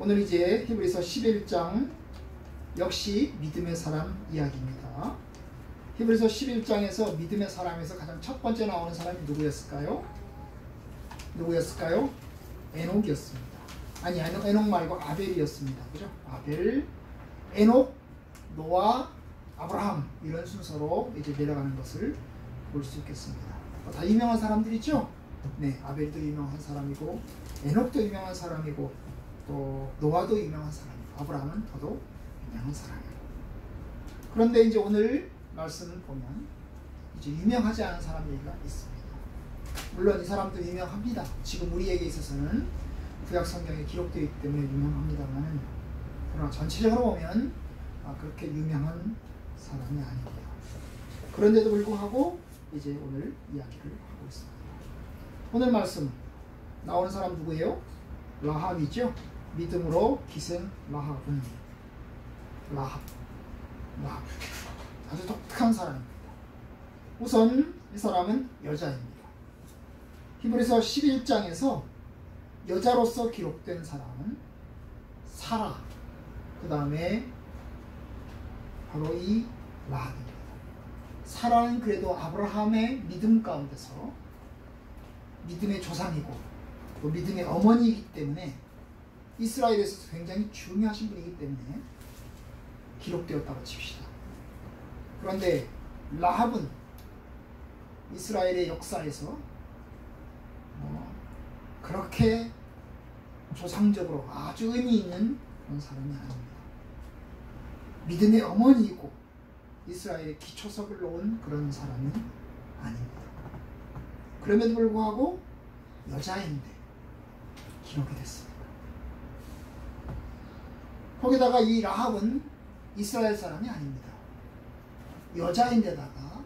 오늘 이제 히브리서 11장 역시 믿음의 사람 이야기입니다. 히브리서 11장에서 믿음의 사람에서 가장 첫 번째 나오는 사람이 누구였을까요? 에녹이었습니다. 아니, 에녹 말고 아벨이었습니다. 그죠? 아벨, 에녹, 노아, 아브라함 이런 순서로 이제 내려가는 것을 볼 수 있겠습니다. 다 유명한 사람들이죠? 네, 아벨도 유명한 사람이고 에녹도 유명한 사람이고 또 노아도 유명한 사람이고 아브라함은 더더욱 유명한 사람이고. 그런데 이제 오늘 말씀을 보면 이제 유명하지 않은 사람 얘기가 있습니다. 물론 이 사람도 유명합니다. 지금 우리에게 있어서는 구약 성경에 기록되어 있기 때문에 유명합니다만, 그러나 전체적으로 보면 그렇게 유명한 사람이 아닙니다. 그런데도 불구하고 이제 오늘 이야기를 하고 있습니다. 오늘 말씀 나오는 사람 누구예요? 라합이죠. 믿음으로 기생 라합은 라합 아주 독특한 사람입니다. 우선 이 사람은 여자입니다. 히브리서 11장에서 여자로서 기록된 사람은 사라, 그 다음에 바로 이 라합입니다. 사라는 그래도 아브라함의 믿음 가운데서 믿음의 조상이고 또 믿음의 어머니이기 때문에 이스라엘에서 굉장히 중요하신 분이기 때문에 기록되었다고 칩시다. 그런데 라합은 이스라엘의 역사에서 그렇게 조상적으로 아주 의미 있는 그런 사람이 아닙니다. 믿음의 어머니이고 이스라엘의 기초석을 놓은 그런 사람이 아닙니다. 그럼에도 불구하고 여자인데 기록이 됐습니다. 거기다가 이 라합은 이스라엘 사람이 아닙니다. 여자인데다가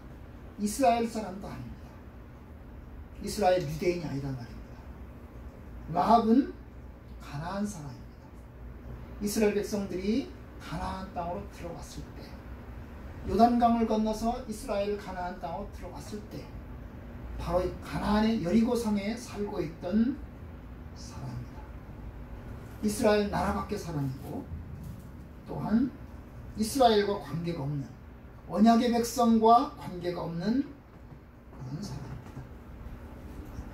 이스라엘 사람도 아닙니다. 이스라엘 유대인이 아니란 말입니다. 라합은 가나안 사람입니다. 이스라엘 백성들이 가나안 땅으로 들어왔을 때, 요단강을 건너서 이스라엘 가나안 땅으로 들어왔을 때 바로 가나안의 여리고성에 살고 있던 사람입니다. 이스라엘 나라 밖의 사람이고 또한 이스라엘과 관계가 없는, 언약의 백성과 관계가 없는 그런 사람입니다.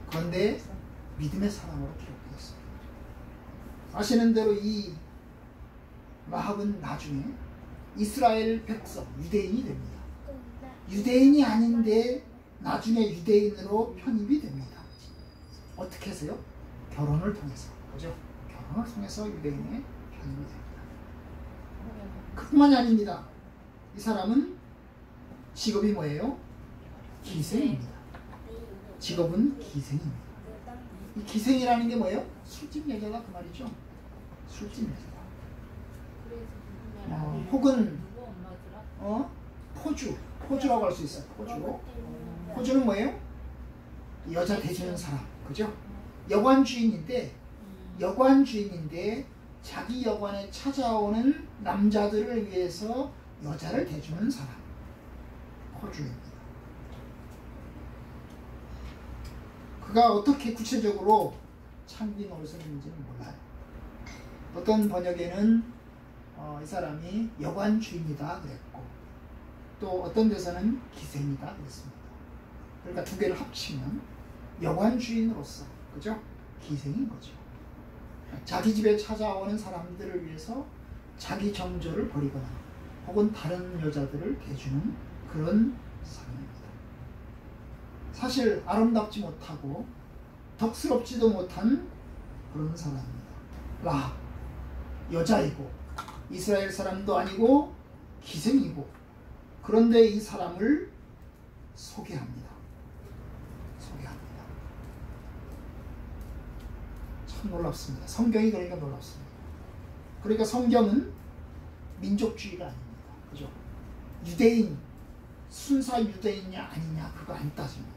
그런데 믿음의 사람으로 기록되었습니다. 아시는 대로 이 라합은 나중에 이스라엘 백성, 유대인이 됩니다. 유대인이 아닌데 나중에 유대인으로 편입이 됩니다. 어떻게 해서요? 결혼을 통해서. 그죠? 결혼을 통해서 유대인에 편입이 됩니다. 그뿐만이 아닙니다. 이 사람은 직업이 뭐예요? 기생입니다. 직업은 기생입니다. 이 기생이라는 게 뭐예요? 술집 여자다 그 말이죠. 술집 여자다. 혹은 포주라고 할 수 있어요. 포주는 뭐예요? 여자 대주는 사람, 그죠? 여관주인인데 자기 여관에 찾아오는 남자들을 위해서 여자를 대주는 사람, 포주입니다. 그가 어떻게 구체적으로 창기 노릇을 했는지는 몰라요. 어떤 번역에는 이 사람이 여관주인이다 그랬고, 또 어떤 데서는 기생이다 그랬습니다. 그러니까 두 개를 합치면 여관주인으로서, 그죠? 기생인 거죠. 자기 집에 찾아오는 사람들을 위해서 자기 정조를 버리거나 혹은 다른 여자들을 대주는 그런 사람입니다. 사실 아름답지 못하고 덕스럽지도 못한 그런 사람입니다. 라합, 여자이고 이스라엘 사람도 아니고 기생이고, 그런데 이 사람을 소개합니다. 참 놀랍습니다. 성경이 그러니까 놀랍습니다. 그러니까 성경은 민족주의가 아닙니다. 그죠? 유대인, 순사 유대인이냐 아니냐 그거 안 따집니다.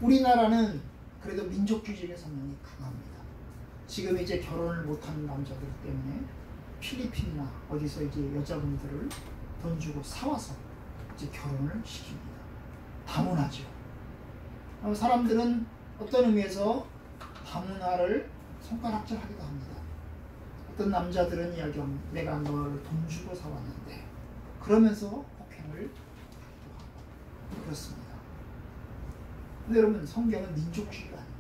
우리나라는 그래도 민족주의적인 성향이 강합니다. 지금 이제 결혼을 못하는 남자들 때문에 필리핀이나 어디서 이제 여자분들을 돈 주고 사와서 이제 결혼을 시킵니다. 다문화죠. 사람들은 어떤 의미에서 다문화를 손가락질하기도 합니다. 어떤 남자들은 이야기합니다. 내가 너를 돈 주고 사왔는데 그러면서 폭행을 하고 그렇습니다. 근데 여러분 성경은 민족주의가 아닙니다.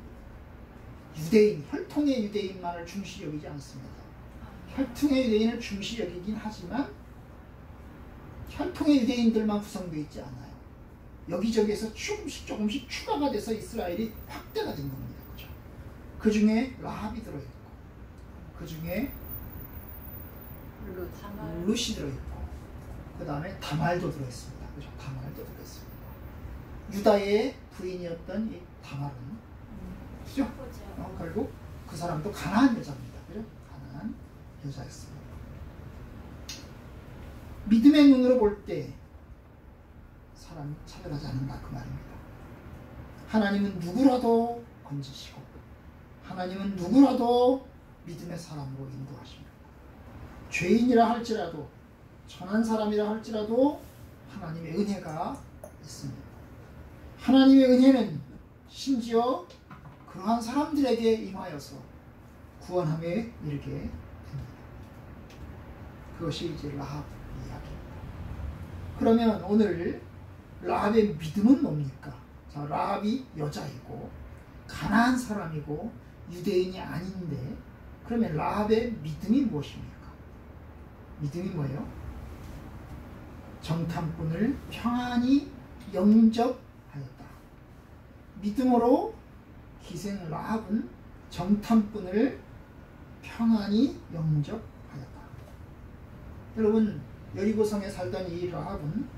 유대인, 혈통의 유대인만을 중시 여기지 않습니다. 혈통의 유대인을 중시 여기긴 하지만 혈통의 유대인들만 구성되어 있지 않아요. 여기저기에서 조금씩 추가가 돼서 이스라엘이 확대가 된 겁니다. 그죠? 그 중에 라합이 들어있고 그 중에 룻이 들어있고 그 다음에 다말도 들어있습니다. 그죠? 다말도 들어있습니다. 유다의 부인이었던 이 다말은 그죠? 결국 그 사람도 가나안 여자입니다. 그죠? 가나안 여자였습니다. 믿음의 눈으로 볼 때 사람이 차별하지 않는다 그 말입니다. 하나님은 누구라도 건지시고 하나님은 누구라도 믿음의 사람으로 인도하십니다. 죄인이라 할지라도 천한 사람이라 할지라도 하나님의 은혜가 있습니다. 하나님의 은혜는 심지어 그러한 사람들에게 임하여서 구원함에 이르게 됩니다. 그것이 이제 라합 이야기입니다. 그러면 오늘 라합의 믿음은 뭡니까? 자, 라합이 여자이고 가나안 사람이고 유대인이 아닌데 그러면 라합의 믿음이 무엇입니까? 믿음이 뭐예요? 정탐꾼을 평안히 영접하였다. 믿음으로 기생 라합은 정탐꾼을 평안히 영접하였다. 여러분 여리고성에 살던 이 라합은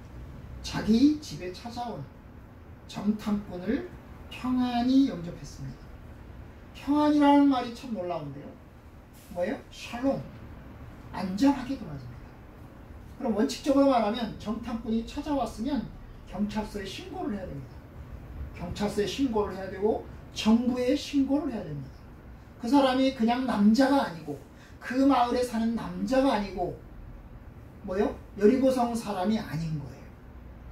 자기 집에 찾아온 정탐꾼을 평안히 영접했습니다. 평안이라는 말이 참 놀라운데요. 뭐예요? 샬롬, 안전하게도 말입니다. 그럼 원칙적으로 말하면 정탐꾼이 찾아왔으면 경찰서에 신고를 해야 됩니다. 경찰서에 신고를 해야 되고 정부에 신고를 해야 됩니다. 그 사람이 그냥 남자가 아니고 그 마을에 사는 남자가 아니고 뭐요? 여리고성 사람이 아닌 거예요.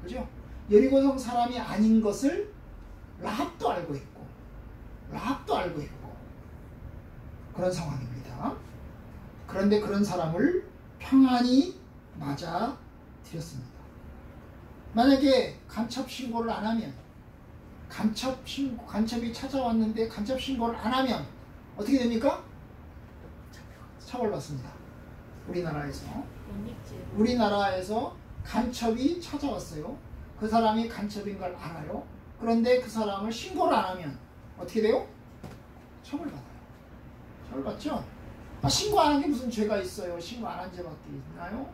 그죠? 여리고성 사람이 아닌 것을 라합도 알고 있고 그런 상황입니다. 그런데 그런 사람을 평안히 맞아 드렸습니다. 만약에 간첩 신고를 안 하면 간첩이 찾아왔는데 간첩 신고를 안 하면 어떻게 됩니까? 처벌받습니다. 우리나라에서 간첩이 찾아왔어요. 그 사람이 간첩인 걸 알아요. 그런데 그 사람을 신고를 안 하면 어떻게 돼요? 처벌받아요. 처벌받죠? 신고 안 한 게 무슨 죄가 있어요? 신고 안 한 죄밖에 있나요?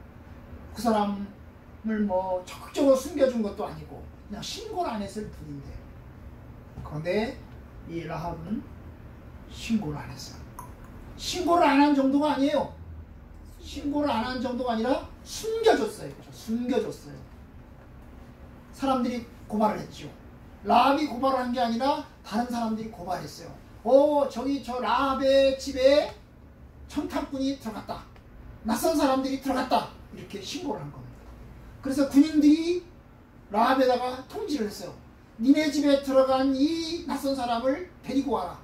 그 사람을 뭐 적극적으로 숨겨준 것도 아니고 그냥 신고를 안 했을 뿐인데 그런데 이 라합은 신고를 안 했어요. 신고를 안 한 정도가 아니에요. 신고를 안 한 정도가 아니라 숨겨줬어요. 그렇죠? 숨겨줬어요. 사람들이 고발을 했죠. 라합이 고발을 한 게 아니라 다른 사람들이 고발했어요. 저기 저 라합의 집에 청탐꾼이 들어갔다. 낯선 사람들이 들어갔다. 이렇게 신고를 한 겁니다. 그래서 군인들이 라합에다가 통지를 했어요. 니네 집에 들어간 이 낯선 사람을 데리고 와라.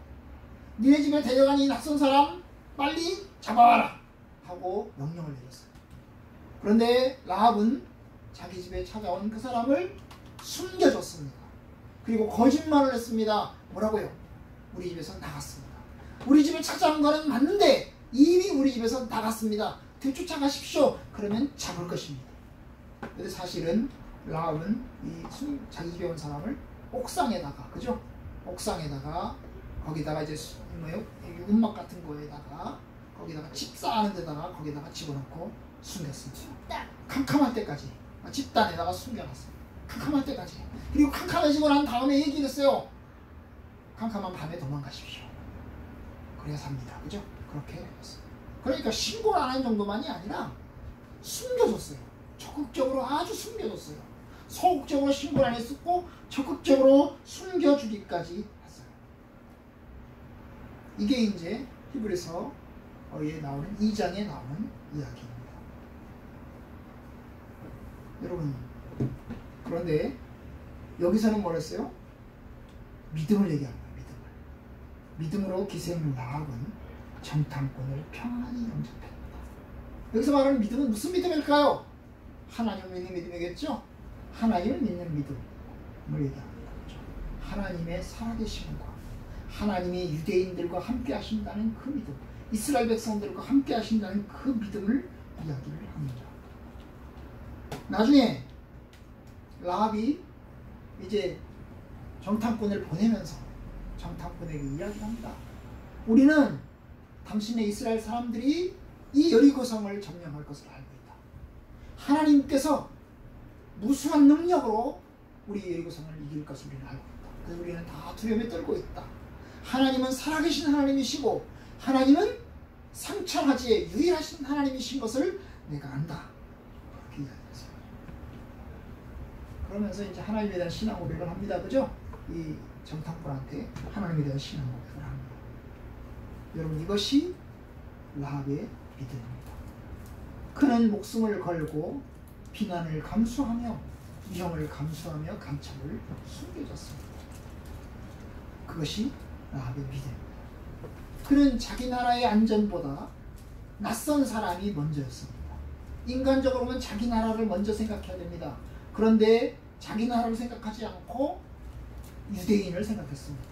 니네 집에 데려간 이 낯선 사람 빨리 잡아와라. 하고 명령을 내렸어요. 그런데 라합은 자기 집에 찾아온 그 사람을 숨겨줬습니다. 그리고 거짓말을 했습니다. 뭐라고요? 우리 집에서 나갔습니다. 우리 집에 찾아온 거는 맞는데 이미 우리 집에서 나갔습니다. 되쫓아가십시오. 그러면 잡을 것입니다. 근데 사실은 라합은 자기 집에 온 사람을 옥상에다가, 그죠? 옥상에다가 거기다가 이제 뭐예요? 운막 같은 거에다가 거기다가 집사하는 데다가 거기다가 집어넣고 숨겼습니다. 캄캄할 때까지 집단에다가 숨겨놨어요. 캄캄할 때까지. 그리고 캄캄해지고 난 다음에 얘기를 했어요. 캄캄한 밤에 도망가십시오. 그래야 삽니다. 그죠? 그렇게 했어요. 그러니까 신고를 안 한 정도만이 아니라 숨겨줬어요. 적극적으로 아주 숨겨줬어요. 소극적으로 신고를 안 했었고 적극적으로 숨겨주기까지 했어요. 이게 이제 히브리서에 나오는 2장에 나오는 이야기입니다. 여러분, 그런데 여기서는 뭐랬어요? 믿음을 얘기하는 거예요. 믿음으로 기생 라합은 정탐꾼을 평안히 영접했다. 여기서 말하는 믿음은 무슨 믿음일까요? 하나님을 믿는 믿음이겠죠? 하나님을 믿는 믿음을 얘기합니다. 하나님의 살아계심과 하나님이 유대인들과 함께 하신다는 그 믿음, 이스라엘 백성들과 함께 하신다는 그 믿음을 이야기를 합니다. 나중에 라합이 이제 정탐꾼을 보내면서 정탐꾼에게 이야기합니다. 우리는 당신의 이스라엘 사람들이 이 여리고성을 점령할 것을 알고 있다. 하나님께서 무수한 능력으로 우리 여리고성을 이길 것을 우리는 알고 있다. 그래서 우리는 다 두려움에 떨고 있다. 하나님은 살아계신 하나님이시고 하나님은 상천하지에 유일하신 하나님이신 것을 내가 안다. 그렇게 이야기했어요. 그러면서 이제 하나님에 대한 신앙 고백을 합니다. 그죠? 이 정탐꾼한테 하나님에 대한 신앙 고백을 합니다. 여러분, 이것이 라합의 믿음입니다. 그는 목숨을 걸고 비난을 감수하며 위험을 감수하며 감찰을 숨겨졌습니다. 그것이 라합의 믿음입니다. 그는 자기 나라의 안전보다 낯선 사람이 먼저였습니다. 인간적으로는 자기 나라를 먼저 생각해야 됩니다. 그런데 자기 나라를 생각하지 않고 유대인을 생각했습니다.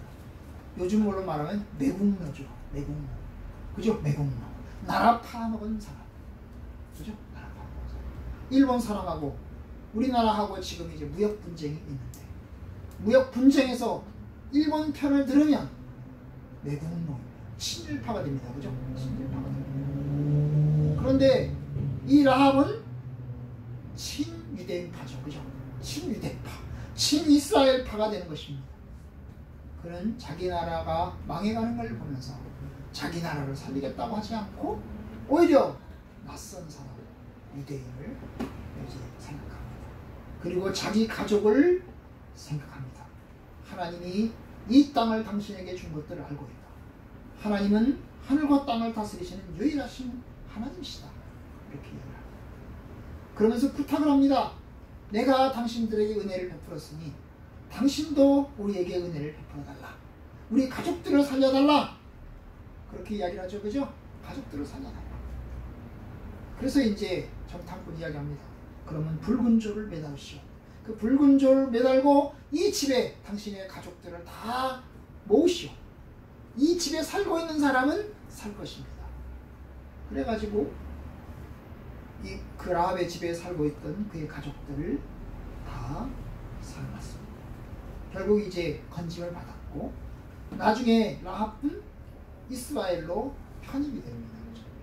요즘으로 말하면 매국노죠. 매국노. 그죠? 매국노. 나라 파먹은 사람. 그죠? 나라 파먹은 사람. 일본 사람하고 우리나라하고 지금 이제 무역 분쟁이 있는데, 무역 분쟁에서 일본 편을 들으면 매국노, 친일파가 됩니다. 그죠? 친일파가 됩니다. 그런데 이 라합은 친유대인파죠. 그죠? 친유대파, 친이스라엘파가 되는 것입니다. 그는 자기 나라가 망해가는 걸 보면서 자기 나라를 살리겠다고 하지 않고 오히려 낯선 사람, 유대인을 이제 생각합니다. 그리고 자기 가족을 생각합니다. 하나님이 이 땅을 당신에게 준 것들을 알고 있다. 하나님은 하늘과 땅을 다스리시는 유일하신 하나님이시다. 이렇게 이야기합니다. 그러면서 부탁을 합니다. 내가 당신들에게 은혜를 베풀었으니 당신도 우리에게 은혜를 베풀어달라. 우리 가족들을 살려달라. 그렇게 이야기를 하죠. 그죠? 가족들을 살려달라. 그래서 이제 정탐꾼 이야기합니다. 그러면 붉은 줄을 매달으시오. 그 붉은 줄을 매달고 이 집에 당신의 가족들을 다 모으시오. 이 집에 살고 있는 사람은 살 것입니다. 그래가지고 그 라합의 집에 살고 있던 그의 가족들을 다 살았습니다. 결국 이제 건짐을 받았고 나중에 라합은 이스라엘로 편입이 됩니다.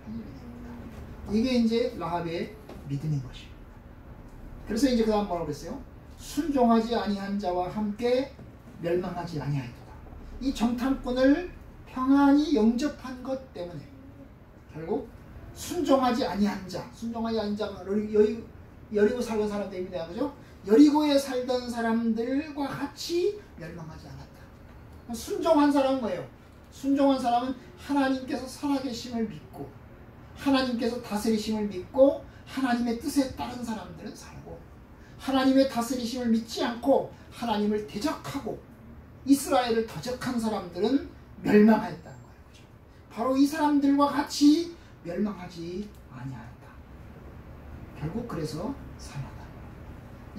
편입이 됩니다. 이게 이제 라합의 믿음인 것입니다. 그래서 이제 그 다음 뭐라고 그랬어요? 순종하지 아니한 자와 함께 멸망하지 아니하리로다. 이 정탐꾼을 평안히 영접한 것 때문에 결국 순종하지 아니한 자, 순종하지 아니한 자가 여리고 살던 사람들입니다. 그죠? 여리고에 살던 사람들과 같이 멸망하지 않았다. 순종한 사람은 뭐예요? 순종한 사람은 하나님께서 살아계심을 믿고 하나님께서 다스리심을 믿고 하나님의 뜻에 따른 사람들은 살고, 하나님의 다스리심을 믿지 않고 하나님을 대적하고 이스라엘을 대적한 사람들은 멸망하였다는 거예요. 그죠? 바로 이 사람들과 같이 멸망하지 아니하였다. 결국 그래서 살았다.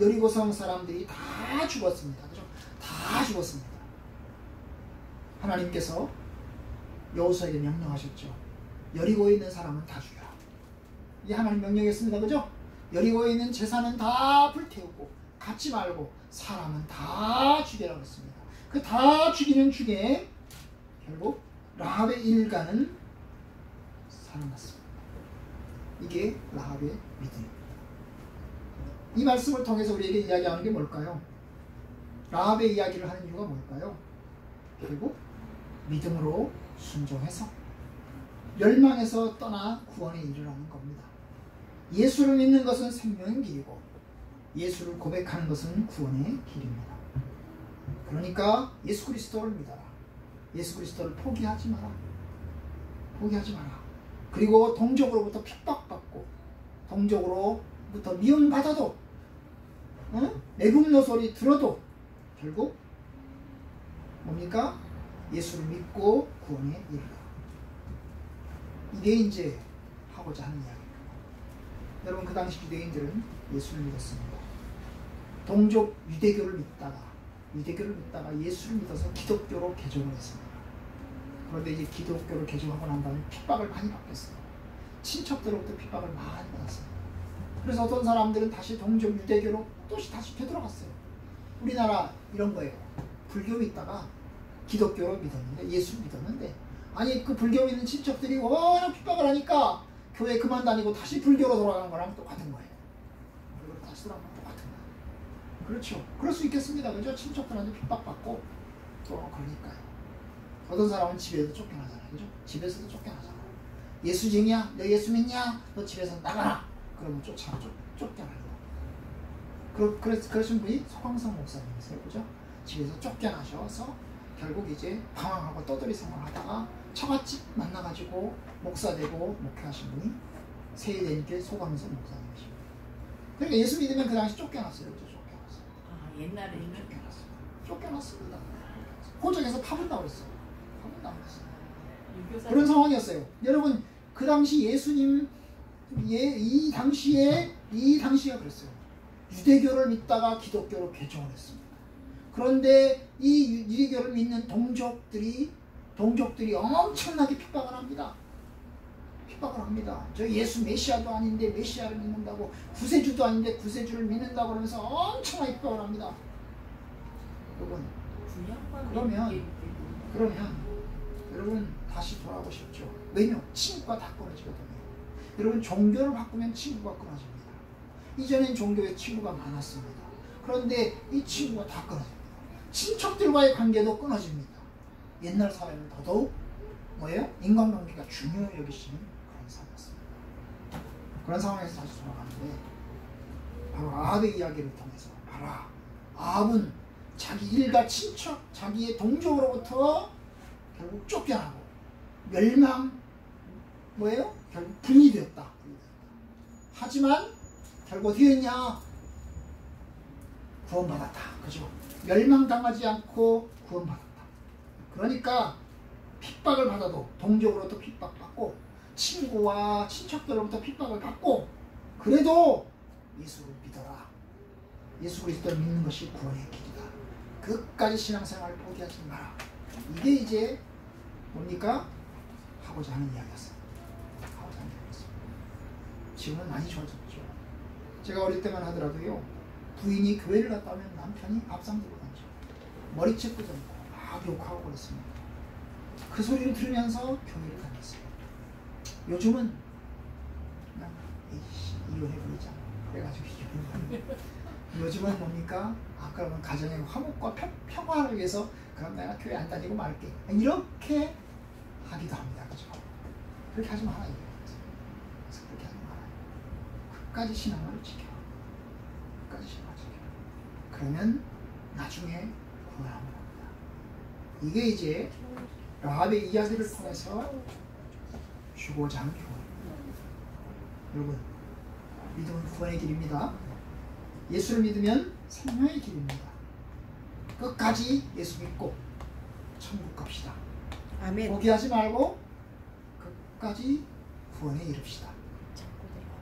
여리고성 사람들이 다 죽었습니다. 그죠? 다 죽었습니다. 하나님께서 여호수아에게 명령하셨죠. 여리고에 있는 사람은 다 죽여라. 이게 하나님 명령이었습니다. 그죠? 여리고에 있는 재산은 다 불태우고 갖지 말고 사람은 다 죽여라 그랬습니다. 그 다 죽이는 중에 결국 라합의 일가는 살아났습니다. 이게 라합의 믿음입니다. 이 말씀을 통해서 우리에게 이야기하는 게 뭘까요? 라합의 이야기를 하는 이유가 뭘까요? 결국 믿음으로 순종해서 멸망에서 떠나 구원에 이르라는 겁니다. 예수를 믿는 것은 생명의 길이고 예수를 고백하는 것은 구원의 길입니다. 그러니까 예수 그리스도를 믿어라. 예수 그리스도를 포기하지 마라. 포기하지 마라. 그리고 동족으로부터 핍박받고 동족으로부터 미움받아도 애국노 소리 들어도 결국 뭡니까? 예수를 믿고 구원에 이르라. 이게 이제 하고자 하는 이야기입니다. 여러분 그 당시 유대인들은 예수를 믿었습니다. 동족 유대교를 믿다가 예수를 믿어서 기독교로 개종을 했습니다. 그런데 이제 기독교를 개종하고 난 다음에 핍박을 많이 받겠어요. 친척들로부터 핍박을 많이 받았습니다. 그래서 어떤 사람들은 다시 동족 유대교로 다시 되돌아갔어요. 우리나라 이런 거예요. 불교 믿다가 기독교로 믿었는데, 예수를 믿었는데, 아니 그 불교 믿는 친척들이 워낙 핍박을 하니까 교회 그만 다니고 다시 불교로 돌아가는 거랑 똑같은 거예요. 그리고 다시 돌아가는 건 똑같은 거예요. 그렇죠. 그럴 수 있겠습니다. 그죠? 친척들한테 핍박받고 또 그러니까요. 어떤 사람은 집에도 쫓겨나잖아요. 그죠? 집에서도 쫓겨나잖아요. 예수쟁이야? 너 예수 믿냐? 너 집에서 나가라! 그러면 쫓겨나요. 그러신 분이 서광석 목사님이세요. 그죠? 집에서 쫓겨나셔서 결국 이제 방황하고 떠돌이 생활하다가 처갓집 만나가지고 목사 되고 목회하신 분이 세일대님께 서광석 목사님이십니다. 그러니까 예수 믿으면 그 당시 쫓겨났어요. 그죠? 쫓겨났어요. 아, 옛날에는 쫓겨났습니다. 호적에서 파문나고 있어요. 파문나고 있어요. 유교사 그런 상황이었어요. 여러분 그 당시 예수님 이 당시가 그랬어요. 유대교를 믿다가 기독교로 개종을 했습니다. 그런데 이 유대교를 믿는 동족들이 엄청나게 핍박을 합니다. 저 예수 메시아도 아닌데 메시아를 믿는다고, 구세주도 아닌데 구세주를 믿는다고 그러면서 엄청나게 핍박을 합니다. 여러분 그러면 여러분 다시 돌아오십시오. 왜냐? 친구가 다 끊어지거든요. 여러분 종교를 바꾸면 친구가 끊어집니다. 이전엔 종교에 친구가 많았습니다. 그런데 이 친구가 다 끊어집니다. 친척들과의 관계도 끊어집니다. 옛날 사회는 더더욱 뭐예요? 인간관계가 중요히 여기시는 그런 사회였습니다. 그런 상황에서 다시 돌아가는데 바로 아합의 이야기를 통해서 아합은 자기 일가 친척, 자기의 동족으로부터 결국 쫓겨나고 결국 분리되었다. 하지만 결국 어떻게 했냐? 구원받았다. 그죠? 멸망당하지 않고 구원받았다. 그러니까 핍박을 받아도 동족으로부터 핍박받고 친구와 친척들로부터 핍박을 받고 그래도 예수를 믿어라. 예수 그리스도를 믿는 것이 구원의 길이다. 끝까지 신앙생활을 포기하지 마라. 이게 이제 뭡니까? 하고자 하는 이야기였어요. 지금은 많이 좋아졌죠. 제가 어릴 때만 하더라도요, 부인이 교회를 갔다 오면 남편이 밥상 들고 다니죠. 머리채 끄덕이고 막 욕하고 그랬습니다. 그 소리를 들으면서 교회를 다녔어요. 요즘은 그냥 이혼해버리자 그래가지고 이혼해버리고 요즘은 뭡니까? 그러면 가정의 화목과 평화를 위해서 그럼 내가 교회 안 다니고 말게, 이렇게 하기도 합니다. 그죠? 그렇게 하지 마라 이거예요. 그래서 그렇게 하지 말아요. 끝까지 신앙을 지켜. 그러면 나중에 구원함을 합니다. 이게 이제 라합의 이야기를 통해서 주고자 하는 교훈입니다. 여러분, 믿음은 구원의 길입니다. 예수를 믿으면 생명의 길입니다. 끝까지 예수 믿고 천국 갑시다. 아멘. 포기하지 말고 끝까지 구원에 이릅시다.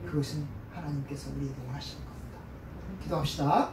그것은 하나님께서 우리에게 원하시는 겁니다. 기도합시다.